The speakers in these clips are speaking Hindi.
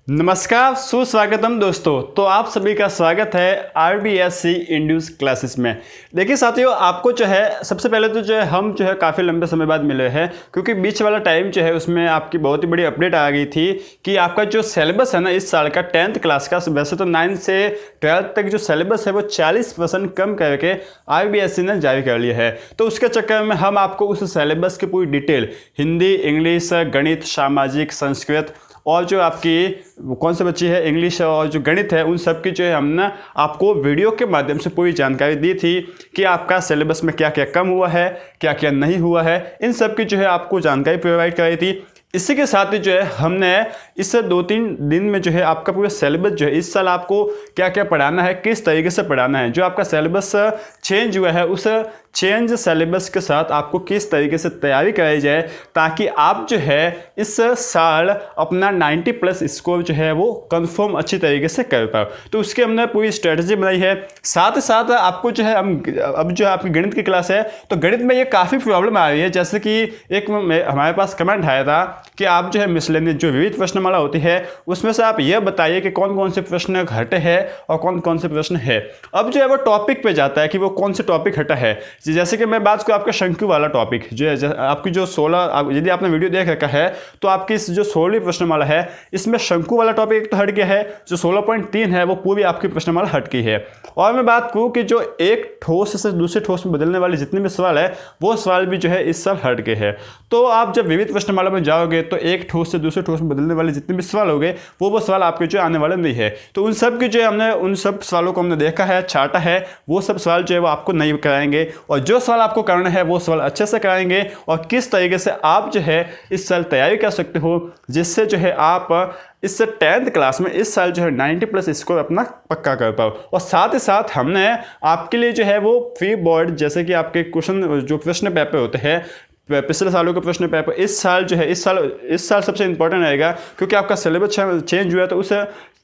नमस्कार, सुस्वागतम दोस्तों। तो आप सभी का स्वागत है RBSC इंड्यूस क्लासेस में। देखिए साथियों, आपको जो है सबसे पहले तो जो है हम जो है काफ़ी लंबे समय बाद मिले हैं, क्योंकि बीच वाला टाइम जो है उसमें आपकी बहुत ही बड़ी अपडेट आ गई थी कि आपका जो सिलेबस है ना इस साल का 10th क्लास का, वैसे तो 9 से 12th तक जो सिलेबस है वो 40% कम करके RBSC ने जारी कर लिया है। तो उसके चक्कर में हम आपको उस सिलेबस की पूरी डिटेल हिंदी, इंग्लिश, गणित, सामाजिक, संस्कृत और जो आपकी कौन से बच्ची है इंग्लिश और जो गणित है उन सब की जो है हमने आपको वीडियो के माध्यम से पूरी जानकारी दी थी कि आपका सिलेबस में क्या क्या कम हुआ है, क्या क्या नहीं हुआ है, इन सब की जो है आपको जानकारी प्रोवाइड कराई थी। इसी के साथ ही जो है हमने इस 2-3 दिन में जो है आपका पूरा सिलेबस जो है इस साल आपको क्या क्या पढ़ाना है, किस तरीके से पढ़ाना है, जो आपका सिलेबस चेंज हुआ है उस चेंज सिलेबस के साथ आपको किस तरीके से तैयारी कराई जाए ताकि आप जो है इस साल अपना 90+ स्कोर जो है वो कंफर्म अच्छी तरीके से कर पाओ। तो उसके हमने पूरी स्ट्रेटजी बनाई है। साथ ही साथ आपको जो है अब जो आपकी गणित की क्लास है तो गणित में ये काफ़ी प्रॉब्लम आ रही है। जैसे कि एक हमारे पास कमेंट आया था कि आप जो है मिसलेनियस जो विविध प्रश्नमाला होती है उसमें से आप ये बताइए कि कौन कौन से प्रश्न घटे हैं और कौन कौन से प्रश्न है। अब जो है वो टॉपिक पे जाता है कि वो कौन से टॉपिक हटा है। जैसे कि मैं बात करूँ आपका शंकु वाला टॉपिक जो है आपकी जो 16 यदि आपने वीडियो देख रखा है तो आपकी इस जो 16वीं प्रश्नमाला है इसमें शंकु वाला टॉपिक एक तो हट गया है, जो 16.3 है वो पूरी आपकी प्रश्नमाला हट गई है। और मैं बात करूँ कि जो एक ठोस से दूसरे ठोस में बदलने वाले जितने भी सवाल है वो सवाल भी जो है इस साल हट गए हैं। तो आप जब विविध प्रश्नमाला में जाओगे तो एक ठोस से दूसरे ठोस में बदलने वाले जितने भी सवाल हो गए वो सवाल आपके जो आने वाले नहीं है। तो उन सब की जो है हमने उन सब सवालों को हमने देखा है, छाटा है, वो सब सवाल जो है वो आपको नहीं कराएंगे और जो सवाल आपको करना है वो सवाल अच्छे से कराएंगे और किस तरीके से आप जो है इस साल तैयारी कर सकते हो जिससे जो है आप इस 10th क्लास में इस साल जो है 90+ स्कोर अपना पक्का कर पाओ। और साथ ही साथ हमने आपके लिए जो है वो फ्री बोर्ड जैसे कि आपके क्वेश्चन जो प्रश्न पेपर होते हैं पिछले सालों के प्रश्न पेपर इस साल जो है इस साल सबसे इंपॉर्टेंट रहेगा, क्योंकि आपका सिलेबस चेंज हुआ है। तो उस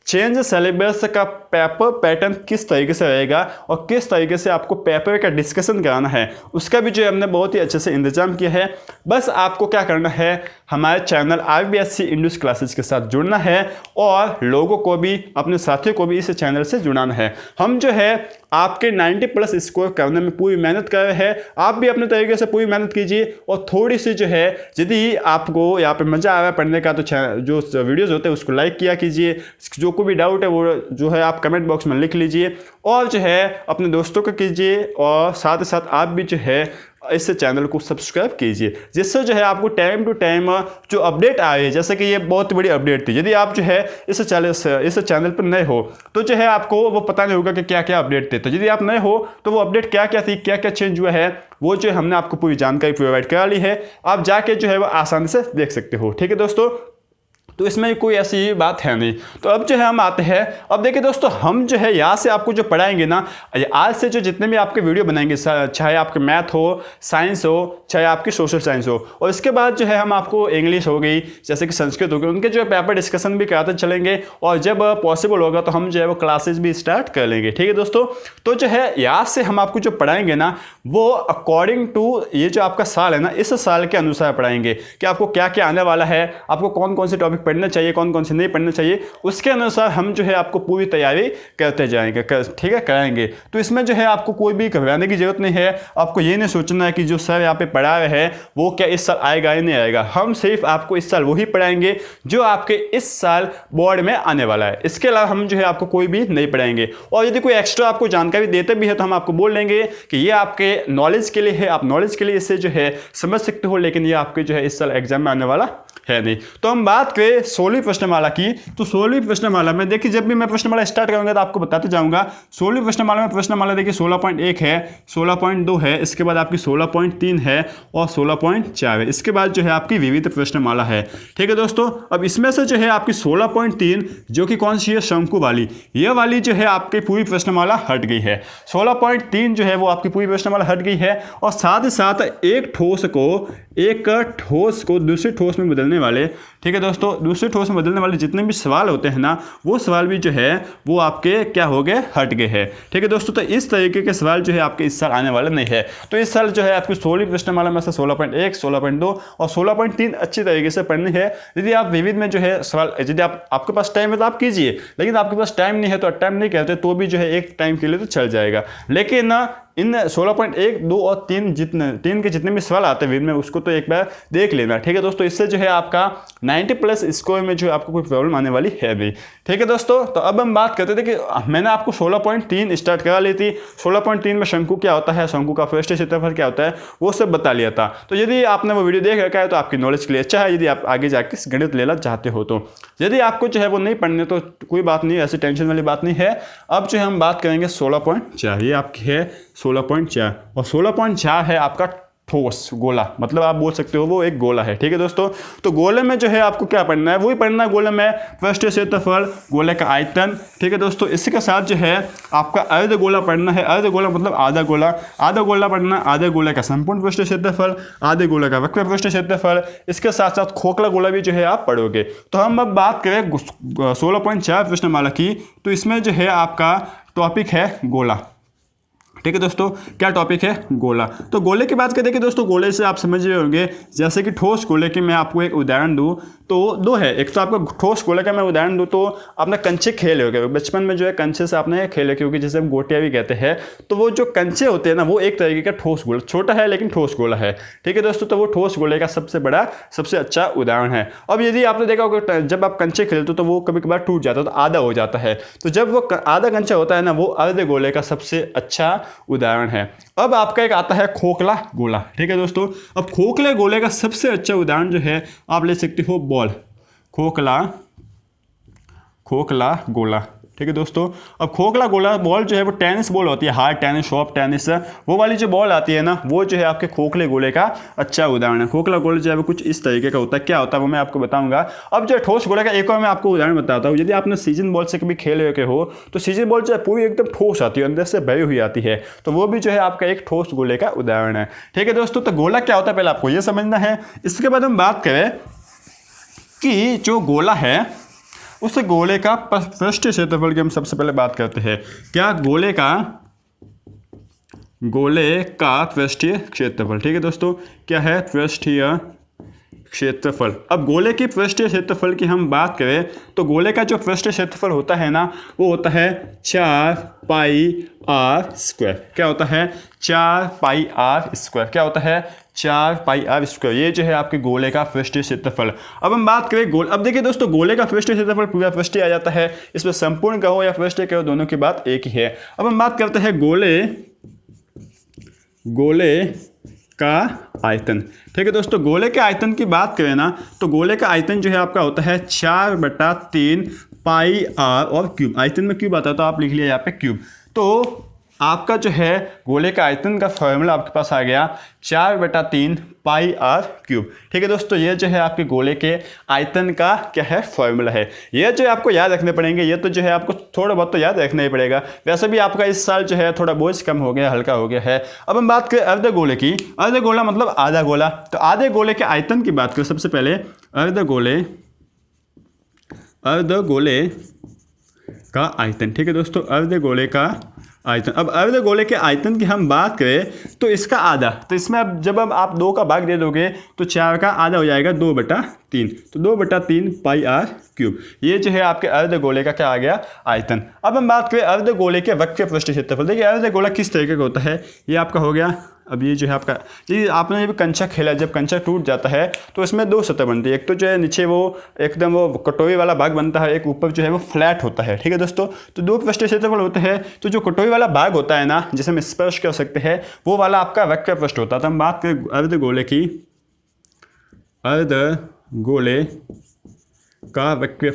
चेंज सिलेबस का पेपर पैटर्न किस तरीके से रहेगा और किस तरीके से आपको पेपर का डिस्कशन कराना है उसका भी जो हमने बहुत ही अच्छे से इंतजाम किया है। बस आपको क्या करना है, हमारे चैनल RBSC इंड्यूस क्लासेस के साथ जुड़ना है और लोगों को भी, अपने साथियों को भी इस चैनल से जुड़ाना है। हम जो है आपके 90+ स्कोर करने में पूरी मेहनत कर रहे हैं। आप भी अपने तरीके से पूरी मेहनत कीजिए और थोड़ी सी जो है यदि आपको यहाँ पे मज़ा आ रहा है पढ़ने का तो जो वीडियोज़ होते हैं उसको लाइक किया कीजिए। जो कोई भी डाउट है वो जो है आप कमेंट बॉक्स में लिख लीजिए और जो है अपने दोस्तों को कीजिए और साथ ही साथ आप भी जो है इस चैनल को सब्सक्राइब कीजिए, जिससे जो है आपको टाइम टू टाइम जो अपडेट आ रही है, जैसे कि ये बहुत बड़ी अपडेट थी। यदि आप जो है इस चैनल पर नए हो तो जो है आपको वो पता नहीं होगा कि क्या क्या अपडेट थे। तो यदि आप नए हो तो वो अपडेट क्या क्या थी, क्या क्या चेंज हुआ है, वो जो हमने आपको पूरी जानकारी प्रोवाइड करा ली है। आप जाके जो है वो आसानी से देख सकते हो। ठीक है दोस्तों, तो इसमें कोई ऐसी बात है नहीं। तो अब जो है हम आते हैं, अब देखिए दोस्तों हम जो है यहाँ से आपको जो पढ़ाएंगे ना, आज से जो जितने भी आपके वीडियो बनाएंगे, चाहे आपके मैथ हो, साइंस हो, चाहे आपकी सोशल साइंस हो, और इसके बाद जो है हम आपको इंग्लिश हो गई, जैसे कि संस्कृत हो गई, उनके जो पेपर डिस्कशन भी कराते चलेंगे और जब पॉसिबल होगा तो हम जो है वो क्लासेस भी स्टार्ट कर लेंगे। ठीक है दोस्तों, तो जो है यहाँ से हम आपको जो पढ़ाएंगे ना वो अकॉर्डिंग टू ये जो आपका साल है ना इस साल के अनुसार पढ़ाएंगे कि आपको क्या क्या आने वाला है, आपको कौन कौन से टॉपिक पढ़ना चाहिए, कौन कौन से नहीं पढ़ना चाहिए, उसके अनुसार हम जो है आपको पूरी तैयारी करते जाएंगे। ठीक है, कराएंगे। तो इसमें जो है आपको कोई भी घबराने की जरूरत नहीं है। आपको ये नहीं सोचना है कि जो सर यहाँ पे पढ़ा रहे हैं वो क्या इस साल आएगा या नहीं आएगा। हम सिर्फ आपको इस साल वही पढ़ाएंगे जो आपके इस साल बोर्ड में आने वाला है। इसके अलावा हम जो है आपको कोई भी नहीं पढ़ाएंगे। और यदि कोई एक्स्ट्रा आपको जानकारी देते भी है तो हम आपको बोल देंगे कि ये आपके नॉलेज के लिए है, आप नॉलेज के लिए इसे जो है समझ सकते हो, लेकिन ये आपके जो है इस साल एग्जाम में आने वाला है नहीं। तो हम बात करें 16वीं प्रश्नमाला की, तो 16वीं प्रश्नमाला में देखिए जब भी मैं प्रश्नमाला स्टार्ट करूंगा तो आपको बताते जाऊंगा। 16वीं प्रश्नमाला में प्रश्नमाला देखिए 16.1 है, 16.2 है, इसके बाद आपकी 16.3 है और 16.4 है। इसके बाद जो है आपकी विविध प्रश्नमाला है। ठीक है दोस्तों, अब इसमें से जो है आपकी 16.3 जो कि कौन सी है, शंकु वाली, ये वाली जो है आपकी पूरी प्रश्नमाला हट गई है। 16.3 जो है वो आपकी पूरी प्रश्नमाला हट गई है और साथ ही साथ एक ठोस को दूसरे ठोस में बदलने वाले, ठीक है दोस्तों, दूसरे ठोस में बदलने वाले जितने भी सवाल होते हैं ना, वो सवाल भी जो है वो आपके क्या हो गए, हट गए हैं। ठीक है दोस्तों, तो इस तरीके के सवाल जो है आपके इस साल आने वाले नहीं है। तो इस साल जो है आपकी 16 प्रश्नमाला में से 16.1, 16.2 और 16.3 अच्छी तरीके से पढ़नी है। यदि आप विविध में जो है सवाल, यदि आपके पास टाइम है तो आप कीजिए, लेकिन आपके पास टाइम नहीं है तो अटेम्प्ट नहीं करते तो भी जो है एक टाइम के लिए तो चल जाएगा। लेकिन ना इन 16.1, 2 और 3 के जितने भी सवाल आते हैं विविध में, उसको तो एक बार देख लेना। ठीक है दोस्तों, इससे जो है आपका 90 प्लस स्कोर में जो है आपको कोई प्रॉब्लम आने वाली है भी। ठीक है दोस्तों, तो अब हम बात करते थे कि मैंने आपको 16.3 स्टार्ट करा ली थी। 16.3 में शंकु क्या होता है, शंकु का पृष्ठीय क्षेत्रफल क्या होता है, वो सब बता लिया था। तो यदि आपने वो वीडियो देख रखा है तो आपकी नॉलेज के लिए अच्छा है, यदि आप आगे जाके गणित लेना चाहते हो तो। यदि आपको जो है वो नहीं पढ़ने तो कोई बात नहीं, ऐसी टेंशन वाली बात नहीं है। अब जो है हम बात करेंगे 16.4, ये आपकी है 16.4 और 16.4 है आपका ठोस गोला, मतलब आप बोल सकते हो वो एक गोला है। ठीक है दोस्तों, तो गोले में जो है आपको क्या पढ़ना है, वही पढ़ना है गोले में पृष्ठीय क्षेत्रफल, गोले का आयतन। ठीक है दोस्तों, इसी के साथ जो है आपका अर्ध गोला पढ़ना है। अर्ध गोला मतलब आधा गोला, आधा गोला पढ़ना, आधे गोले का संपूर्ण पृष्ठीय क्षेत्रफल, आधे गोले का वक्र पृष्ठीय क्षेत्रफल, इसके साथ साथ खोखला गोला भी जो है आप पढ़ोगे। तो हम अब बात करें 16.4 प्रश्नमाला की, तो इसमें जो है आपका टॉपिक है गोला। ठीक है दोस्तों, क्या टॉपिक है, गोला। तो गोले की बात करें कि दोस्तों गोले से आप समझ रहे होंगे, जैसे कि ठोस गोले की मैं आपको एक उदाहरण दूं तो दो है। एक तो आपको ठोस गोले का मैं उदाहरण दूं तो आपने कंचे खेले होंगे बचपन में, जो है कंचे से आपने खेले क्योंकि जैसे हम गोटियां भी कहते हैं, तो वो जो कंचे होते हैं ना, वो एक तरीके का ठोस गोला, छोटा है लेकिन ठोस गोला है। ठीक है दोस्तों, तो वो ठोस गोले का सबसे बड़ा, सबसे अच्छा उदाहरण है। अब यदि आपने देखा होगा जब आप कंचे खेलते हो तो वो कभी कभार टूट जाता है, तो आधा हो जाता है, तो जब वो आधा कंचा होता है ना, वो अर्ध गोले का सबसे अच्छा उदाहरण है। अब आपका एक आता है खोखला गोला। ठीक है दोस्तों, अब खोखले गोले का सबसे अच्छा उदाहरण जो है आप ले सकते हो बॉल, खोखला गोला। ठीक है दोस्तों, अब खोखला गोला बॉल जो है वो टेनिस बॉल होती है, हार्ड टेनिस, सॉफ्ट टेनिस, वो वाली जो बॉल आती है ना, वो जो है आपके खोखले गोले का अच्छा उदाहरण है। खोखला गोला जो है वो कुछ इस तरीके का होता है, क्या होता है वो मैं आपको बताऊंगा। अब जो ठोस गोले का एक और मैं आपको उदाहरण बताता हूँ। यदि आपने सीजन बॉल से कभी खेले हुए हो तो सीजन बॉल जो है पूरी एकदम ठोस आती है, अंदर से भरी हुई आती है, तो वो भी जो है आपका एक ठोस गोले का उदाहरण है। ठीक है दोस्तों, तो गोला क्या होता है पहले आपको ये समझना है। इसके बाद हम बात करें कि जो गोला है उस गोले का पृष्ठीय क्षेत्रफल की हम सबसे पहले बात करते हैं। क्या, गोले का पृष्ठीय क्षेत्रफल। ठीक है दोस्तों, क्या है, पृष्ठीय क्षेत्रफल। अब गोले की पृष्ठीय क्षेत्रफल की हम बात करें तो गोले का जो पृष्ठीय क्षेत्रफल होता है ना, वो होता है 4 पाई r स्क्वायर। क्या होता है, 4 पाई r स्क्वायर। क्या होता है, 4 पाई r स्क्वायर। ये जो है आपके गोले का पृष्ठीय क्षेत्रफल। अब हम बात करें अब देखिए दोस्तों, गोले का पृष्ठीय क्षेत्रफल पूरा पृष्ठीय आ जाता है, इसमें संपूर्ण कहो या पृष्ठीय कहो, दोनों की बात एक ही है। अब हम बात करते हैं गोले का आयतन। ठीक है दोस्तों, गोले के आयतन की बात करें ना, तो गोले का आयतन जो है आपका होता है 4/3 पाई r और क्यूब। आयतन में क्यूब आता है तो आप लिख लिया यहाँ पे क्यूब। तो आपका जो है गोले का आयतन का फॉर्मूला आपके पास आ गया 4/3 पाई r क्यूब। ठीक है दोस्तों, ये जो है आपके गोले के आयतन का क्या है, फॉर्मूला है। ये जो है आपको याद रखने पड़ेंगे, ये तो जो है आपको थोड़ा बहुत तो याद रखना ही पड़ेगा। वैसे भी आपका इस साल जो है थोड़ा बोझ कम हो गया, हल्का हो गया है। अब हम बात करें अर्ध गोले की। अर्ध गोला मतलब आधा गोला। तो आधे गोले के आयतन की बात करें सबसे पहले, अर्ध गोले का आयतन। ठीक है दोस्तों, अर्ध गोले का आयतन। अब अर्ध गोले के आयतन की हम बात करें तो इसका आधा, तो इसमें अब जब आप 2 का भाग दे दोगे तो 4 का आधा हो जाएगा 2/3, तो 2/3 पाई r क्यूब। ये जो है आपके अर्ध गोले का क्या आ गया, आयतन। अब हम बात करें अर्ध गोले के वक्र पृष्ठीय क्षेत्रफल। देखिए अर्ध गोला किस तरीके का होता है, ये आपका हो गया। अब ये जो है आपका, जी आपने जब कंचा खेला, जब कंचा टूट जाता है तो इसमें 2 सतह बनती है। एक तो जो है नीचे वो एकदम वो कटोरी वाला भाग बनता है, एक ऊपर जो है वो फ्लैट होता है। ठीक है दोस्तों, तो 2 पृष्ठीय क्षेत्रफल होते हैं। तो जो कटोरी वाला भाग होता है ना, जिसे हम स्पर्श कर सकते हैं, वो वाला आपका वक्र पृष्ठ होता है। तो हम बात करें अर्ध गोले की, अर्ध गोले का वक्र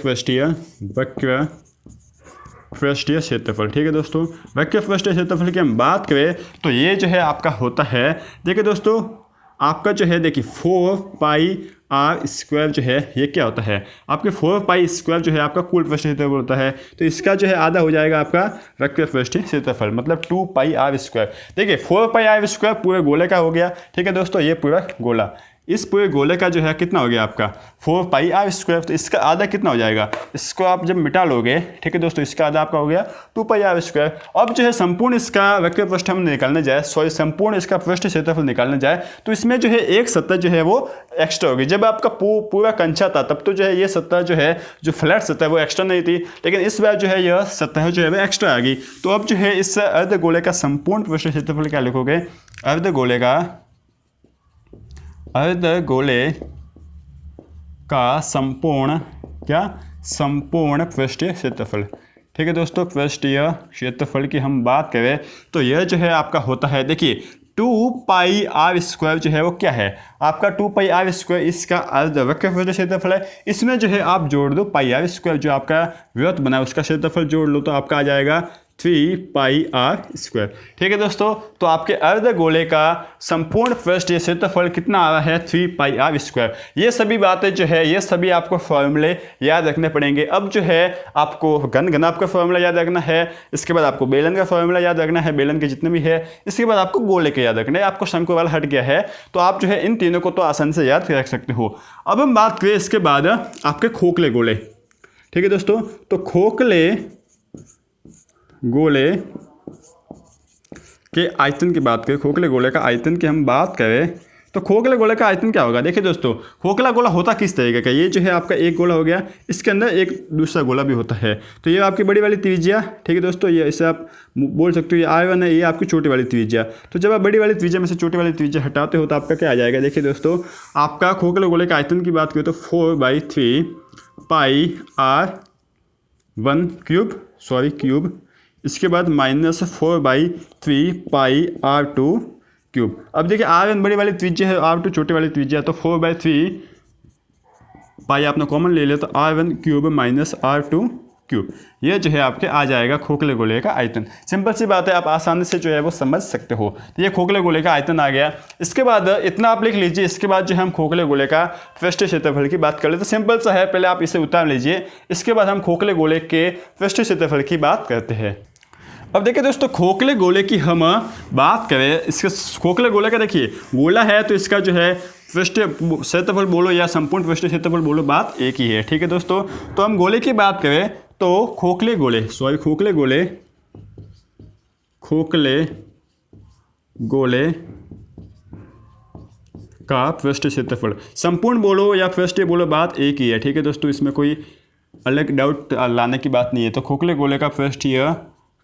पृष्ठीय क्षेत्रफल। ठीक है दोस्तों, वक्र पृष्ठीय क्षेत्रफल की हम बात करें तो ये जो है आपका होता है, देखिए दोस्तों आपका जो है, देखिए 4 पाई r स्क्वायर जो है ये क्या होता है, आपके 4 पाई स्क्वायर जो है आपका कुल पृष्ठीय क्षेत्रफल होता है। तो इसका जो है आधा हो जाएगा आपका वक्र पृष्ठीय क्षेत्रफल, मतलब 2 पाई r स्क्वायर। देखिए 4 पाई r स्क्वायर पूरे गोले का हो गया। ठीक है दोस्तों, ये पूरा गोला। इस पूरे गोले का जो है कितना हो गया आपका 4πr²। तो इसका आधा कितना हो जाएगा, इसको आप जब मिटा लोगे, ठीक है दोस्तों, इसका आधा आपका हो गया 2πr²। अब जो है संपूर्ण इसका वेक्टर पृष्ठ हम निकालने जाए, सॉरी संपूर्ण इसका पृष्ठ क्षेत्रफल निकालने जाए, तो इसमें जो है एक सतह जो है वो एक्स्ट्रा होगी। जब आपका पूरा कंचा था तब तो जो है ये सतह जो है जो फ्लैट सतह है वो एक्स्ट्रा नहीं थी, लेकिन इस बार जो है यह सतह जो है वो एक्स्ट्रा आ गई। तो अब जो है इस अर्धगोले का संपूर्ण पृष्ठ क्षेत्रफल क्या लिखोगे, अर्धगोले का संपूर्ण संपूर्ण पृष्ठीय क्षेत्रफल। ठीक है दोस्तों, पृष्ठीय क्षेत्रफल की हम बात करें तो यह जो है आपका होता है, देखिए 2πr² जो है वो क्या है आपका 2πr², इसका अर्धवक्र पृष्ठीय क्षेत्रफल है। इसमें जो है आप जोड़ दो πr², जो आपका वृत्त बना है उसका क्षेत्रफल जोड़ लो तो आपका आ जाएगा 3πr²। ठीक है दोस्तों, तो आपके अर्धगोले का संपूर्ण पृष्ठीय क्षेत्रफल कितना आ रहा है 3πr²। ये सभी बातें जो है ये सभी आपको फॉर्मूले याद रखने पड़ेंगे। अब जो है आपको घनघनाभ का फॉर्मूला याद रखना है, इसके बाद आपको बेलन का फॉर्मूला याद रखना है, बेलन के जितने भी है, इसके बाद आपको गोले के याद रखना है। आपको शंकु वाला हट गया है तो आप जो है इन तीनों को तो आसानी से याद रख सकते हो। अब हम बात करें इसके बाद आपके खोखले गोले। ठीक है दोस्तों, तो खोखले गोले के आयतन की बात करें, खोखले गोले का आयतन की हम बात करें तो खोखले गोले का आयतन क्या होगा। देखिए दोस्तों, खोखला गोला होता किस तरीके का, ये जो है आपका एक गोला हो गया, इसके अंदर एक दूसरा गोला भी होता है। तो ये आपकी बड़ी वाली त्रिज्या, ठीक है दोस्तों, ये इसे आप बोल सकते हो ये r1 है, ये आपकी छोटी वाली त्रिज्या। तो जब आप बड़ी वाली त्रिज्या में से छोटी वाली त्रिज्या हटाते हो तो आपका क्या आ जाएगा। देखिए दोस्तों, आपका खोखले गोले का आयतन की बात करें तो 4/3πr1 क्यूब, इसके बाद -4/3πr2 क्यूब। अब देखिए r1 बड़ी वाली त्रिज्या है, r2 छोटी वाली त्रिज्या, तो 4/3 आपने कॉमन ले लिया तो r1 क्यूब -r2 क्यूब। ये जो है आपके आ जाएगा खोखले गोले का आयतन। सिंपल सी बात है, आप आसानी से जो है वो समझ सकते हो। तो ये खोखले गोले का आयतन आ गया। इसके बाद इतना आप लिख लीजिए, इसके बाद जो है हम खोखले गोले का पृष्ठीय क्षेत्रफल की बात कर ले तो सिंपल सा है, पहले आप इसे उतार लीजिए, इसके बाद हम खोखले गोले के पृष्ठीय क्षेत्रफल की बात करते हैं। अब देखिए दोस्तों, खोखले गोले की हम बात करें, इसके खोखले गोले का देखिए गोला है तो इसका जो है पृष्ठीय क्षेत्रफल बोलो या संपूर्ण पृष्ठीय क्षेत्रफल बोलो, बात एक ही है। ठीक है दोस्तों, तो हम गोले की बात करें तो खोखले गोले का पृष्ठीय क्षेत्रफल, संपूर्ण बोलो या पृष्ठीय बोलो, बात एक ही है। ठीक है दोस्तों, इसमें कोई अलग डाउट लाने की बात नहीं है। तो खोखले गोले का पृष्ठीय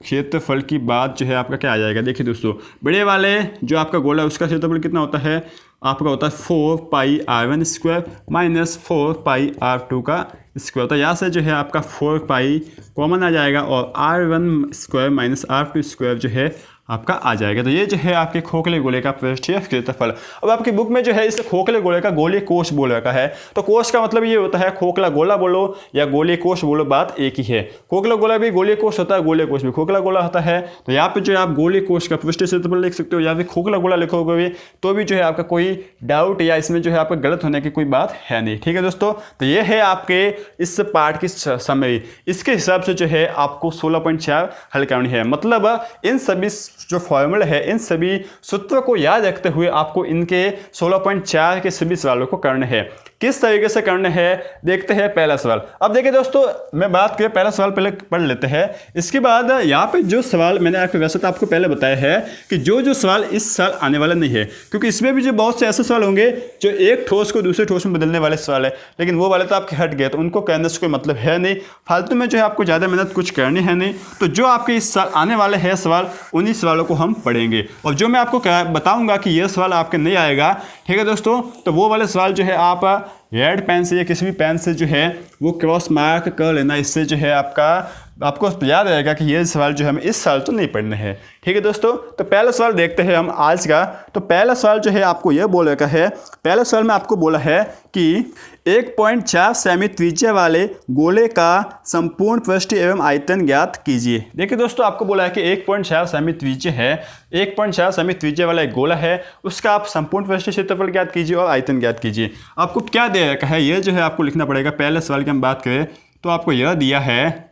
क्षेत्रफल की बात जो है आपका क्या आ जाएगा। देखिए दोस्तों, बड़े वाले जो आपका गोला है उसका क्षेत्रफल कितना होता है आपका, होता है 4πr1² -4πr2 का स्क्वायर। तो यहाँ से जो है आपका 4π कॉमन आ जाएगा और r1² -r2² जो है आपका आ जाएगा। तो ये जो है आपके खोखले गोले का पृष्ठीय क्षेत्रफल। अब आपकी बुक में जो है इस खोखले गोले का गोलीय कोश बोल रखा है। तो कोश का मतलब ये होता है खोखला गोला बोलो या गोलीय कोश बोलो, बात एक ही है। खोखला गोला भी गोलीय कोश होता है, गोलीय कोश भी खोखला गोला होता है। तो यहाँ पे जो है आप गोलीय कोश का पृष्ठीय क्षेत्रफल लिख सकते हो या फिर खोखला गोला लिखोगे भी तो भी जो है आपका कोई डाउट या इसमें जो है आपका गलत होने की कोई बात है नहीं। ठीक है दोस्तों, तो ये है आपके इस पार्ट की समरी। इसके हिसाब से जो है आपको 16.4 हल करनी है। मतलब इन सभी जो फॉर्मूला है, इन सभी सूत्रों को याद रखते हुए आपको इनके 16.4 के सभी सवालों को करना है। किस तरीके से करना है देखते हैं पहला सवाल। अब देखिए दोस्तों, मैं बात करें पहला सवाल पहले पढ़ लेते हैं, इसके बाद यहाँ पे जो सवाल मैंने आपको वैसे तो आपको पहले बताया है कि जो सवाल इस साल आने वाला नहीं है, क्योंकि इसमें भी जो बहुत से ऐसे सवाल होंगे जो एक ठोस को दूसरे ठोस में बदलने वाले सवाल है, लेकिन वो वाले तो आपके हट गए, तो उनको कहने से कोई मतलब है नहीं, फालतू में जो है आपको ज़्यादा मेहनत कुछ करनी है नहीं। तो जो आपके इस साल आने वाले हैं सवाल, उन्हीं सवालों को हम पढ़ेंगे। और जो मैं आपको बताऊंगा कि यह सवाल आपके नहीं आएगा, ठीक है दोस्तों, तो वो वाले सवाल जो है आप रेड पेन से या किसी भी पेन से जो है वो क्रॉस मार्क कर लेना। इससे जो है आपको याद रहेगा कि ये सवाल जो है हमें इस साल तो नहीं पढ़ने हैं। ठीक है दोस्तों, तो पहला सवाल देखते हैं हम आज का। तो पहला सवाल जो है आपको यह बोल रखा है, पहले सवाल में आपको बोला है कि 1.4 सेमी त्रिज्या वाले गोले का संपूर्ण पृष्ठीय एवं आयतन ज्ञात कीजिए। देखिए दोस्तों, आपको बोला है कि 1.4 सेमी त्रिज्या है, 1.4 सेमी त्रिज्या वाला एक गोला है, उसका आप संपूर्ण पृष्ठीय क्षेत्रफल ज्ञात कीजिए और आयतन ज्ञात कीजिए। आपको क्या दे रखा है ये जो है आपको लिखना पड़ेगा। पहले सवाल की हम बात करें तो आपको यह दिया है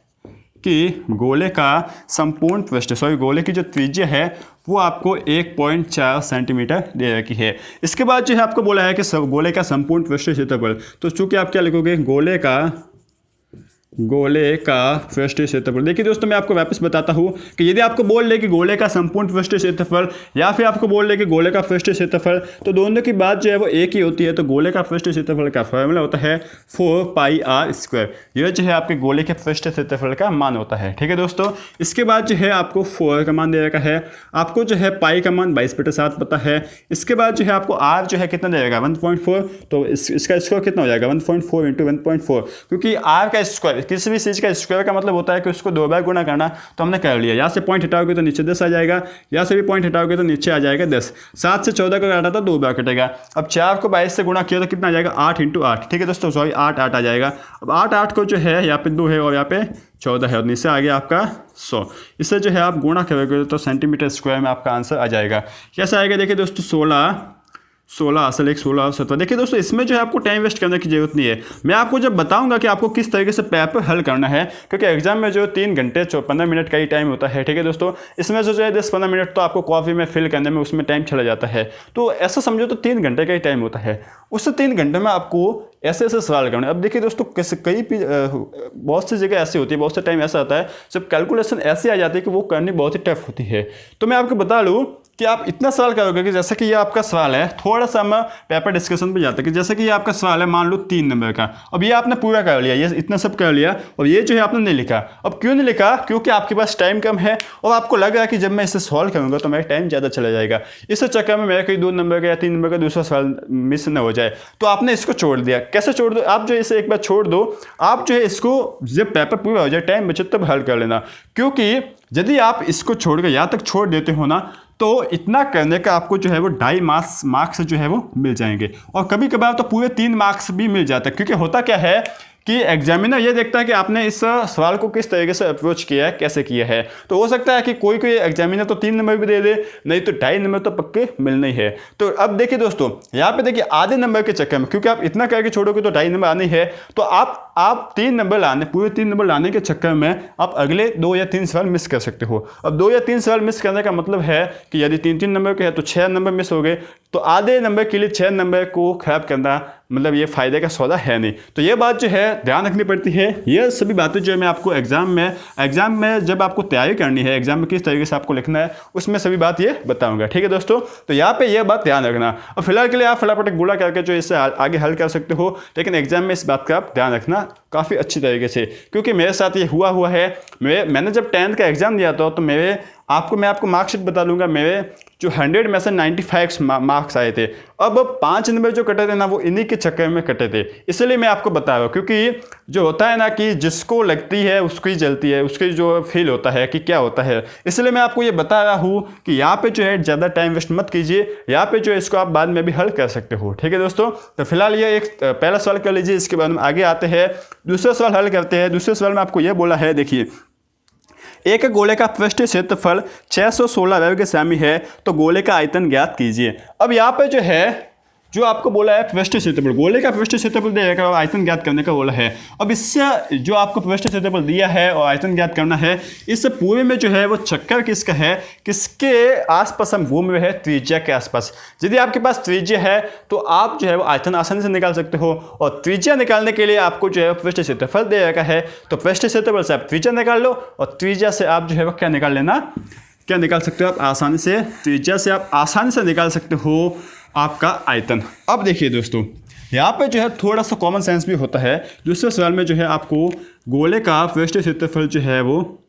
कि गोले का संपूर्ण पृष्ठ गोले की जो त्रिज्या है वो आपको 1.4 सेंटीमीटर दे रखी है। इसके बाद जो है आपको बोला है कि गोले का संपूर्ण पृष्ठ क्षेत्रफल, तो चूंकि आप क्या लिखोगे, गोले का पृष्ठ क्षेत्रफल। देखिए दोस्तों, मैं आपको वापस बताता हूँ कि यदि आपको बोल दे कि गोले का संपूर्ण पृष्ठ क्षेत्रफल या फिर आपको बोल दे कि गोले का पृष्ठ क्षेत्रफल, तो दोनों की बात जो है वो एक ही होती है। तो गोले का पृष्ठ क्षेत्रफल का फॉर्मूला होता है 4πr²। यह जो है आपके गोले के पृष्ठ क्षेत्रफल का मान होता है। ठीक है दोस्तों, इसके बाद जो है आपको 4 का मान दे रखा है, आपको जो है पाई का मान 22/7 पता है। इसके बाद जो है आपको आर जो है कितना दे जाएगा, 1.4। तो इसका स्क्वायर कितना हो जाएगा, 1.4 × 1.4, क्योंकि आर का स्क्वायर, किसी भी चीज़ का स्क्वायर का मतलब होता है कि उसको 2 बार गुणा करना। तो हमने कर लिया, यहाँ से पॉइंट हटाओगे तो नीचे 10 आ जाएगा, यहाँ से भी पॉइंट हटाओगे तो नीचे आ जाएगा 10। 7 से 14 को काटा था 2 बार कटेगा। अब 4 को 22 से गुणा किया तो कितना आ जाएगा, 8 × 8। ठीक है दोस्तों, सॉरी 8 8 आ जाएगा। अब 8 8 को जो है यहाँ पे 2 है और यहाँ पे 14 है और नीचे आ गया आपका 100। इससे जो है आप गुणा करोगे तो सेंटीमीटर स्क्वायर में आपका आंसर आ जाएगा। कैसा आएगा, देखिए दोस्तों, 16 असल 1 16 और 17। देखिए दोस्तों, इसमें जो है आपको टाइम वेस्ट करने की जरूरत नहीं है। मैं आपको जब बताऊंगा कि आपको किस तरीके से पेपर हल करना है, क्योंकि एग्जाम में जो 3 घंटे 15 मिनट का ही टाइम होता है। ठीक है दोस्तों, इसमें जो है 10-15 मिनट तो आपको कॉपी में फिल करने में उसमें टाइम चला जाता है। तो ऐसा समझो तो 3 घंटे का ही टाइम होता है। उस 3 घंटे में आपको ऐसे सवाल करने। अब देखिए दोस्तों, बहुत सी जगह ऐसी होती है, बहुत से टाइम ऐसा आता है जब कैलकुलेशन ऐसी आ जाती है कि वो करनी बहुत ही टफ होती है। तो मैं आपको बता लूँ कि आप इतना सवाल करोगे कि जैसे कि ये आपका सवाल है, थोड़ा सा हम पेपर डिस्कशन पे जाते हैं कि जैसे कि ये आपका सवाल है, मान लो 3 नंबर का। अब ये आपने पूरा कर लिया, ये इतना सब कर लिया, और ये जो है आपने नहीं लिखा। अब क्यों नहीं लिखा, क्योंकि आपके पास टाइम कम है और आपको लग रहा है कि जब मैं इसे सॉल्व करूंगा तो मेरा टाइम ज़्यादा चला जाएगा। इस चक्कर में मेरा कोई 2 नंबर का या 3 नंबर का दूसरा सवाल मिस न हो जाए, तो आपने इसको छोड़ दिया। कैसे छोड़ दो, आप जो इसे एक बार छोड़ दो, आप जो है इसको जब पेपर पूरा हो जाए, टाइम बचे तब हल कर लेना। क्योंकि यदि आप इसको छोड़ कर यहाँ तक छोड़ देते हो ना, तो इतना करने का आपको जो है वो 2.5 मार्क्स जो है वो मिल जाएंगे, और कभी कभार तो पूरे 3 मार्क्स भी मिल जाता है। क्योंकि होता क्या है कि एग्जामिनर ये देखता है कि आपने इस सवाल को किस तरीके से अप्रोच किया है, कैसे किया है। तो हो सकता है कि कोई एग्जामिनर तो 3 नंबर भी दे दे, नहीं तो 2.5 नंबर तो पक्के मिलने ही है। तो अब देखिए दोस्तों, यहाँ पे देखिए आधे नंबर के चक्कर में, क्योंकि आप इतना करके छोड़ोगे तो 2.5 नंबर आने है, तो आप 3 नंबर लाने, पूरे 3 नंबर लाने के चक्कर में आप अगले 2 या 3 सवाल मिस कर सकते हो। अब 2 या 3 सवाल मिस करने का मतलब है कि यदि 3-3 नंबर के है तो 6 नंबर मिस हो गए। तो आधे नंबर के लिए 6 नंबर को खराब करना मतलब ये फायदे का सौदा है नहीं। तो ये बात जो है ध्यान रखनी पड़ती है। ये सभी बातें जो है मैं आपको एग्जाम में जब आपको तैयारी करनी है, एग्जाम में किस तरीके से आपको लिखना है, उसमें सभी बात ये बताऊंगा। ठीक है दोस्तों, तो यहाँ पे ये बात ध्यान रखना। और फिलहाल के लिए आप फटाफट गुणा करके जो इससे आगे हल कर सकते हो, लेकिन एग्जाम में इस बात का आप ध्यान रखना काफ़ी अच्छी तरीके से, क्योंकि मेरे साथ ये हुआ है। मैंने जब 10th का एग्जाम दिया था तो मैं आपको मार्कशीट बता लूँगा, मेरे जो 100 में से 95 मार्क्स आए थे। अब 5 नंबर जो कटे थे ना, वो इन्हीं के चक्कर में कटे थे। इसलिए मैं आपको बता रहा हूँ, क्योंकि जो होता है ना कि जिसको लगती है उसको ही जलती है, उसकी जो फील होता है कि क्या होता है। इसलिए मैं आपको ये बता रहा हूँ कि यहाँ पे जो है ज़्यादा टाइम वेस्ट मत कीजिए, यहाँ पे जो है इसको आप बाद में भी हल कर सकते हो। ठीक है दोस्तों, तो फिलहाल ये एक पहला सवाल कर लीजिए, इसके बाद हम आगे आते हैं, दूसरा सवाल हल करते हैं। दूसरे सवाल में आपको ये बोला है, देखिए, एक गोले का पृष्ठ क्षेत्रफल 616 वर्ग सेमी है, तो गोले का आयतन ज्ञात कीजिए। अब यहाँ पे जो है जो आपको बोला है पृष्ठ क्षेत्रफल, गोले का पृष्ठ क्षेत्रफल देगा और आयतन ज्ञात करने का बोला है। अब इससे जो आपको पृष्ठ क्षेत्रफल दिया है और आयतन ज्ञात करना है, इस पूरे में जो है वो चक्कर किसका है, किसके आसपास हम घूम रहे हैं, त्रिज्या के आसपास। यदि आपके पास त्रिज्या है तो आप जो है वो आयतन आसानी से निकाल सकते हो, और त्रिज्या निकालने के लिए आपको जो है पृष्ठ क्षेत्रफल दे रखा है। तो पृष्ठ क्षेत्रफल से आप त्रिज्या निकाल लो, और त्रिज्या से आप जो है वो क्या निकाल सकते हो आप आसानी से, त्रिज्या से आप आसानी से निकाल सकते हो आपका आयतन। अब देखिए दोस्तों, यहाँ पे जो है थोड़ा सा कॉमन सेंस भी होता है। दूसरे सवाल में जो है आपको गोले का पृष्ठ क्षेत्रफल जो है वो,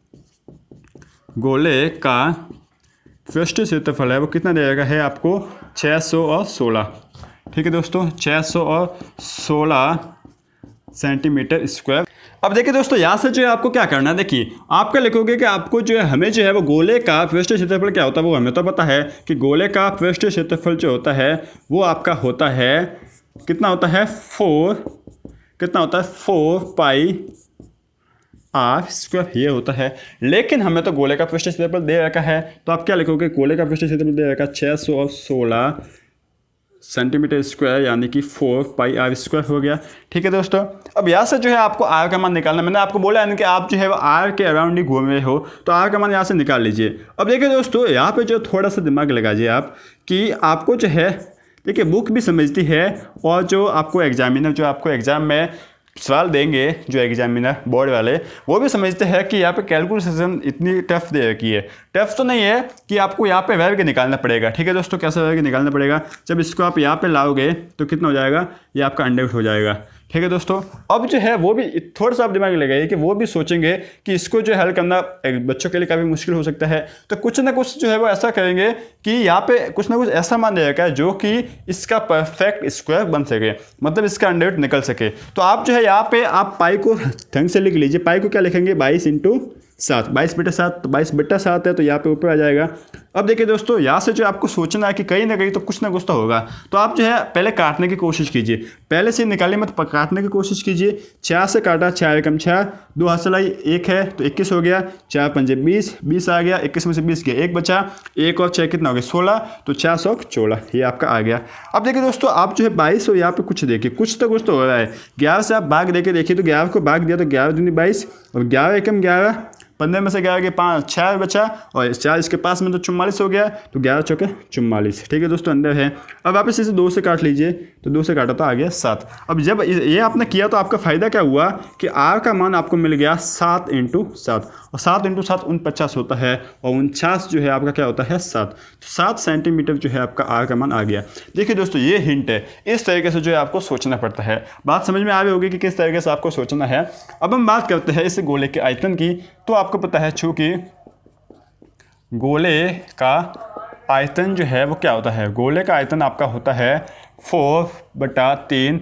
गोले का पृष्ठ क्षेत्रफल है वो कितना देगा है आपको, 616। ठीक है दोस्तों, 616 सेंटीमीटर स्क्वायर। अब देखिए दोस्तों, यहाँ से जो है आपको क्या करना है, देखिए आपका लिखोगे कि आपको जो है हमें जो है वो गोले का पृष्ठ क्षेत्रफल क्या होता है वो हमें तो पता है कि गोले का पृष्ठ क्षेत्रफल जो होता है वो आपका होता है, कितना होता है, 4πr², ये होता है। लेकिन हमें तो गोले का पृष्ठ क्षेत्रफल दे रखा है, तो आप क्या लिखोगे, गोले का पृष्ठ क्षेत्रफल दे रखा 616 सेंटीमीटर स्क्वायर यानी कि 4 पाई आर स्क्वायर हो गया। ठीक है दोस्तों, अब यहाँ से जो है आपको आर का मान निकालना। मैंने आपको बोला है कि आप जो है वो आर के अराउंड ही घूम रहे हो, तो आर का मान यहाँ से निकाल लीजिए। अब देखिए दोस्तों, यहाँ पे जो थोड़ा सा दिमाग लगाइए आप कि आपको जो है देखिए बुक भी समझती है और जो आपको एग्जामिनर जो आपको एग्जाम में सवाल देंगे, जो एग्जामिनर बोर्ड वाले, वो भी समझते हैं कि यहाँ पे कैलकुलेशन इतनी टफ दे रखी है। टफ तो नहीं है कि आपको यहाँ पे वर्ग निकालना पड़ेगा। ठीक है दोस्तों, कैसे वर्ग निकालना पड़ेगा, जब इसको आप यहाँ पे लाओगे तो कितना हो जाएगा, ये आपका अंडर रूट हो जाएगा। ठीक है दोस्तों, अब जो है वो भी थोड़ा सा आप दिमाग लगाइए कि वो भी सोचेंगे कि इसको जो हल करना बच्चों के लिए काफ़ी मुश्किल हो सकता है, तो कुछ ना कुछ जो है वो ऐसा करेंगे कि यहाँ पे कुछ ना कुछ ऐसा मान दे रखा है जो कि इसका परफेक्ट स्क्वायर बन सके, मतलब इसका अंडर रूट निकल सके। तो आप जो है यहाँ पे आप पाई को ढंग से लिख लीजिए। पाई को क्या लिखेंगे, 22 × 7, 22/7, तो 22/7 है, तो यहाँ पे ऊपर आ जाएगा। अब देखिए दोस्तों, यहाँ से जो आपको सोचना है कि कहीं ना कहीं तो कुछ ना कुछ तो होगा, तो आप जो है पहले काटने की कोशिश कीजिए, पहले से निकालिए मत, काटने की कोशिश कीजिए। 4 से काटा, 4 एकम 6, 2 हाथ से लाई 1 है तो 21 हो गया, 4 पंजे 20, 20 आ गया, 21 में से 20 गया, 1 बचा, 1 और 6 कितना हो गया, 16, तो 414, ये आपका आ गया। अब देखिए दोस्तों, आप जो है 22 और यहाँ पे कुछ देखिए, कुछ तो हो रहा है। 11 से आप भाग देके देखिए, तो 11 को भाग दिया तो 11 दूनी 22 और 11 एकम 11, 15 में से 11 के 5, 6 बचा और 4 इसके पास में तो 44 हो गया, तो 11 चौके 44। ठीक है दोस्तों, अंदर है। अब वापस इसे 2 से काट लीजिए, तो 2 से काटा तो आ गया 7। अब जब ये आपने किया तो आपका फ़ायदा क्या हुआ कि आर का मान आपको मिल गया 7 × 7, और 7 × 7 49 होता है, और 49 जो है आपका क्या होता है 7, तो 7 सेंटीमीटर जो है आपका आर का मान आ गया। देखिए दोस्तों, ये हिंट है, इस तरीके से जो है आपको सोचना पड़ता है। बात समझ में आ रही होगी कि किस तरीके से आपको सोचना है। अब हम बात करते हैं इस गोले के आयतन की। तो आपको पता है चूँकि गोले का आयतन जो है वो क्या होता है, गोले का आयतन आपका होता है 4/3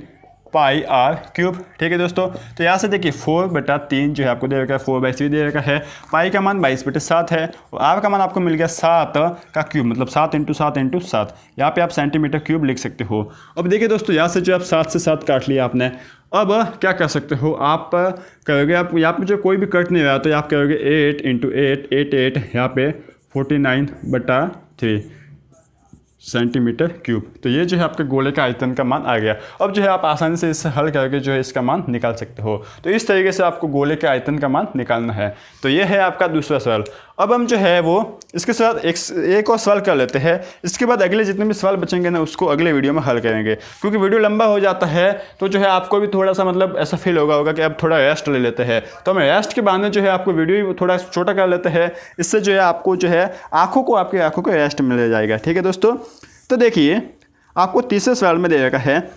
पाई आर क्यूब। ठीक है दोस्तों, तो यहाँ से देखिए 4/3 जो है आपको दे रखा है, 4/3 दे रखा है, पाई का मान 22/7 है, और आर का मान आपको मिल गया 7 का क्यूब, मतलब 7 × 7 × 7। यहाँ पे आप सेंटीमीटर क्यूब लिख सकते हो। अब देखिए दोस्तों, यहाँ से जो आप 7 से 7 काट लिया आपने, अब क्या कर सकते हो आप, करोगे आप यहाँ पे जो कोई भी कट नहीं रहा, तो आप करोगे 8 × 8, 8 यहाँ पे 49/3 सेंटीमीटर क्यूब। तो ये जो है आपके गोले का आयतन का मान आ गया। अब जो है आप आसानी से इससे हल करके जो है इसका मान निकाल सकते हो। तो इस तरीके से आपको गोले के आयतन का मान निकालना है। तो ये है आपका दूसरा सवाल। अब हम जो है वो इसके साथ एक और सवाल कर लेते हैं। इसके बाद अगले जितने भी सवाल बचेंगे ना, उसको अगले वीडियो में हल करेंगे, क्योंकि वीडियो लंबा हो जाता है। तो जो है आपको भी थोड़ा सा मतलब ऐसा फील होगा कि अब थोड़ा रेस्ट ले लेते हैं। तो हम रेस्ट के बाद में जो है आपको वीडियो थोड़ा छोटा कर लेते हैं। इससे जो है आपको जो है आपकी आँखों को रेस्ट मिल जाएगा। ठीक है दोस्तों, तो देखिए आपको तीसरे सवाल में दे रखा है।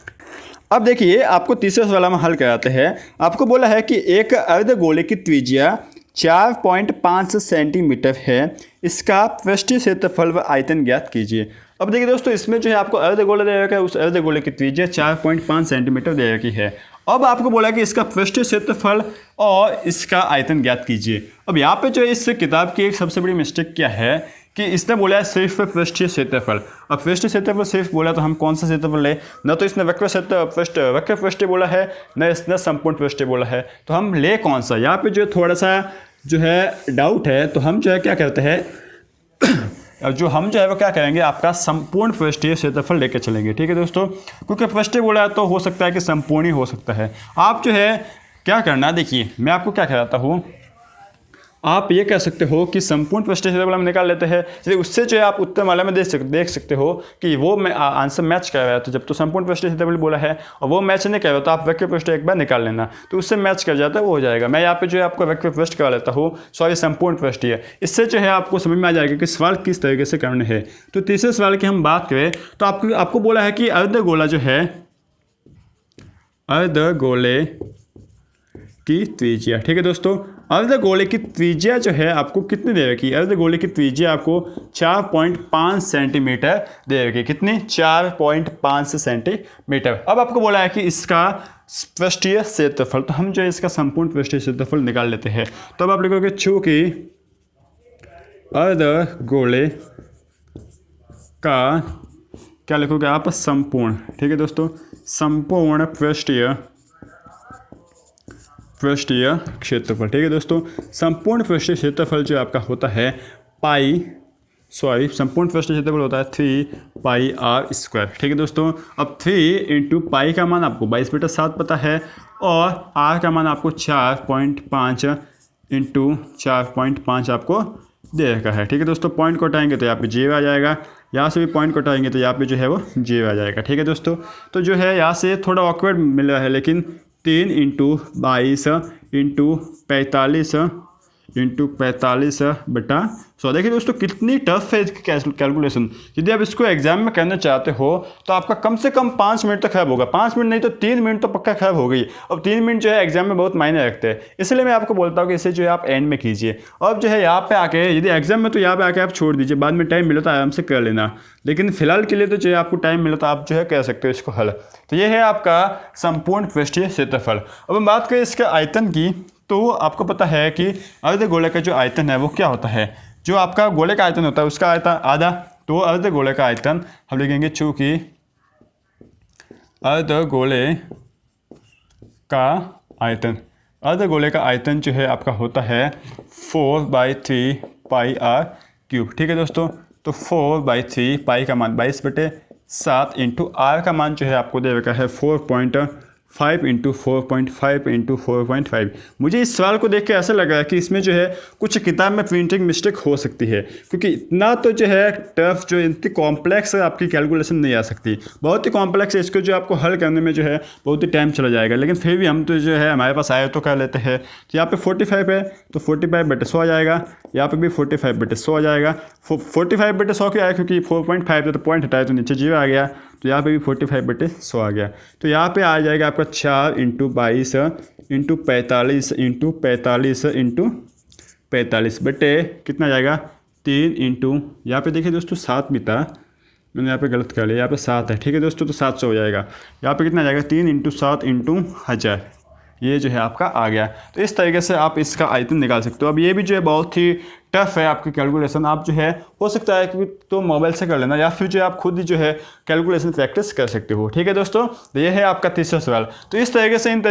अब देखिए आपको तीसरे सवाल में हल कराते हैं। आपको बोला है कि एक अर्धगोले की त्रिज्या 4.5 सेंटीमीटर है, इसका पृष्ठीय क्षेत्रफल व आयतन ज्ञात कीजिए। अब देखिए दोस्तों, इसमें जो है आपको अर्धगोला दे रखा है, उस अर्धगोले की त्रिज्या 4.5 सेंटीमीटर दे रखी है। अब आपको बोला कि इसका पृष्ठीय क्षेत्रफल और इसका आयतन ज्ञात कीजिए। अब यहाँ पे जो इस किताब की एक सबसे बड़ी मिस्टेक क्या है कि इसने बोला है सिर्फ पृष्ठीय क्षेत्रफल। अब पृष्ठीय क्षेत्रफल सिर्फ बोला तो हम कौन सा क्षेत्रफल ले, न तो इसने वक्र पृष्ठीय बोला है, न इसने संपूर्ण पृष्ठीय बोला है, तो हम ले कौन सा। यहाँ पे जो थोड़ा सा जो है डाउट है, तो हम जो है क्या करते हैं जो हम जो है वो क्या करेंगे, आपका संपूर्ण पृष्ठीय क्षेत्रफल लेकर चलेंगे। ठीक है दोस्तों, क्योंकि पृष्ठीय बोला है तो हो सकता है कि संपूर्ण ही हो सकता है। आप जो है क्या करना, देखिए मैं आपको क्या कराता हूँ, आप ये कह सकते हो कि संपूर्ण पृष्ठीय क्षेत्रफल हम निकाल लेते हैं, जैसे उससे जो है आप उत्तर माला में देख सकते हो कि वो आंसर मैच कर रहा है। तो जब तो संपूर्ण पृष्ठीय क्षेत्रफल बोला है और वो मैच नहीं कर रहा, तो आप वक्र पृष्ठ एक बार निकाल लेना, तो उससे मैच कर जाता है, वो हो जाएगा। मैं यहाँ पे जो है आपको वक्र पृष्ठ करा लेता हूँ, सॉरी संपूर्ण पृष्ठीय। इससे जो है आपको समझ में आ जाएगा कि सवाल किस तरीके से करने हैं। तो तीसरे सवाल की हम बात करें तो आपको बोला है कि अर्धगोला जो है, अर्धगोले की त्रिज्या। ठीक है दोस्तों, अर्धगोले की त्रिज्या जो है आपको कितनी दे रखी है, अर्धगोले की त्रिज्या आपको 4.5 सेंटीमीटर दे रखी है। कितनी, 4.5 सेंटीमीटर। अब आपको बोला है कि इसका पृष्ठीय क्षेत्रफल, तो हम जो है इसका संपूर्ण पृष्ठीय क्षेत्रफल निकाल लेते हैं। तो अब आप लिखोगे चूंकि अर्धगोले का क्या लिखोगे आप, संपूर्ण। ठीक है दोस्तों, संपूर्ण पृष्ठीय क्षेत्रफल। ठीक है दोस्तों, संपूर्ण पृष्ठीय क्षेत्रफल जो आपका होता है पाई सॉरी संपूर्ण पृष्ठ क्षेत्रफल होता है 3πr²। ठीक है दोस्तों, अब 3 इंटू पाई का मान आपको 22/7 पता है और आर का मान आपको 4.5 इंटू 4.5 आपको दे रखा है। ठीक है दोस्तों, पॉइंट को हटाएंगे तो यहाँ पे 0 आ जाएगा, यहाँ से भी पॉइंट को हटाएंगे तो यहाँ पे जो है वो 0 आ जाएगा। ठीक है दोस्तों, तो जो है यहाँ से थोड़ा ऑकवर्ड मिल रहा है, लेकिन 3 इंटू 22 इंटू 45 इंटू 45/100। देखिए दोस्तों कितनी टफ है इसकी कैलकुलेशन। यदि आप इसको एग्जाम में करना चाहते हो तो आपका कम से कम 5 मिनट तक खराब होगा, 5 मिनट नहीं तो 3 मिनट तो पक्का खराब हो गई। अब 3 मिनट जो है एग्जाम में बहुत मायने रखते हैं, इसलिए मैं आपको बोलता हूँ कि इसे जो है आप एंड में कीजिए। अब जो है यहाँ पे आके यदि एग्जाम में तो यहाँ पे आके आप छोड़ दीजिए, बाद में टाइम मिला तो आराम से कर लेना, लेकिन फिलहाल के लिए तो जो है आपको टाइम मिला तो आप जो है कर सकते हो इसको हल। तो ये है आपका संपूर्ण पृष्ठीय क्षेत्रफल। अब हम बात करें इसके आयतन की, तो आपको पता है कि अर्धगोले का जो आयतन है वो क्या होता है। जो आपका गोले का आयतन होता है उसका आयतन आधा, तो अर्धगोले का आयतन हम लिखेंगे, चूंकि अर्धगोले का आयतन जो है आपका होता है 4/3πr³। ठीक है दोस्तों, तो 4/3 पाई का मान 22/7 इंटू आर का मान जो है आपको दे रखा है 4.5 इंटू 4.5 इंटू 4.5। मुझे इस सवाल को देख के ऐसा लगा कि इसमें जो है कुछ किताब में प्रिंटिंग मिस्टेक हो सकती है, क्योंकि इतना तो जो है टफ, जो इतनी कॉम्प्लेक्स आपकी कैलकुलेशन नहीं आ सकती, बहुत ही कॉम्प्लेक्स है। इसको जो आपको हल करने में जो है बहुत ही टाइम चला जाएगा, लेकिन फिर भी हम तो जो है हमारे पास आए तो कर लेते हैं। तो यहाँ पे 45 है तो 45/100 आ जाएगा, यहाँ पे भी 45/100 आ जाएगा। 45/100 क्यों आया, क्योंकि 4.5 तो पॉइंट हटाया तो नीचे 0 आ गया, तो यहाँ पे भी 45/100 आ गया। तो यहाँ पे आ जाएगा आपका 4 इंटू 22 इंटू 45 इंटू 45 इंटू 45 बटे कितना जाएगा 3 इंटू, यहाँ पे देखिए दोस्तों 7 भी था, मैंने यहाँ पे गलत कर लिया, यहाँ पे 7 है। ठीक है दोस्तों, तो 700 हो जाएगा। यहाँ पे कितना जाएगा 3 इंटू 7 इंटू 1000, ये जो है आपका आ गया। तो इस तरीके से आप इसका आयतन निकाल सकते हो। अब ये भी जो है बहुत ही टफ है आपकी कैलकुलेशन, आप जो है हो सकता है कि तो मोबाइल से कर लेना, या फिर जो है आप खुद ही जो है कैलकुलेशन प्रैक्टिस कर सकते हो। ठीक है दोस्तों, तो ये है आपका तीसरा सवाल। तो इस तरीके से इन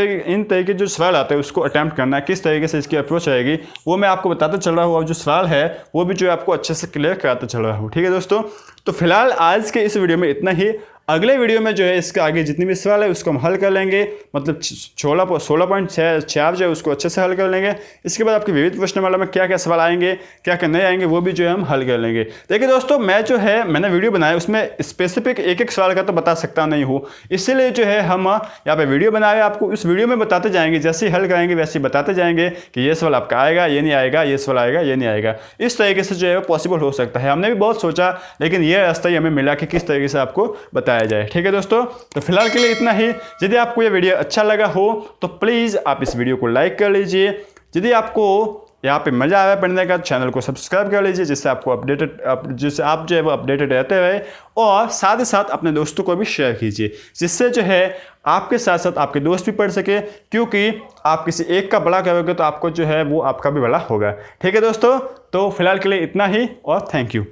तरीके जो सवाल आते हैं उसको अटैम्प्ट करना है, किस तरीके से इसकी अप्रोच रहेगी वो मैं आपको बताता चल रहा हूँ, और जो सवाल है वो भी जो है आपको अच्छे से क्लियर कराता चल रहा हूँ। ठीक है दोस्तों, तो फिलहाल आज के इस वीडियो में इतना ही। अगले वीडियो में जो है इसके आगे जितनी भी सवाल है उसको हम हल कर लेंगे, मतलब 16.6 जो है उसको अच्छे से हल कर लेंगे। इसके बाद आपके विविध प्रश्नमाला में क्या क्या सवाल आएंगे, क्या क्या नहीं आएंगे, वो भी जो है हम हल कर लेंगे। देखिए दोस्तों, मैंने वीडियो बनाया, उसमें स्पेसिफिक एक सवाल का तो बता सकता नहीं हूँ, इसीलिए जो है हम यहाँ पे वीडियो बनाए, आपको इस वीडियो में बताते जाएंगे, जैसे ही हल कराएंगे वैसे ही बताते जाएंगे कि ये सवाल आपका आएगा, ये नहीं आएगा, ये सवाल आएगा, ये नहीं आएगा। इस तरीके से जो है पॉसिबल हो सकता है। हमने भी बहुत सोचा, लेकिन ये रास्ता ही हमें मिला कि किस तरीके से आपको बताया जाए। ठीक है दोस्तों, तो फिलहाल के लिए इतना ही। यदि आपको ये वीडियो अच्छा लगा हो तो प्लीज़ आप इस वीडियो को लाइक कर लीजिए। यदि आपको यहाँ पे मज़ा आया पढ़ने का, चैनल को सब्सक्राइब कर लीजिए, जिससे आपको जिससे आप जो है वो अपडेटेड रहते रहे, और साथ ही साथ अपने दोस्तों को भी शेयर कीजिए, जिससे जो है आपके साथ साथ आपके दोस्त भी पढ़ सके, क्योंकि आप किसी एक का बड़ा करोगे तो आपको जो है वो आपका भी बड़ा होगा। ठीक है दोस्तों, तो फिलहाल के लिए इतना ही और थैंक यू।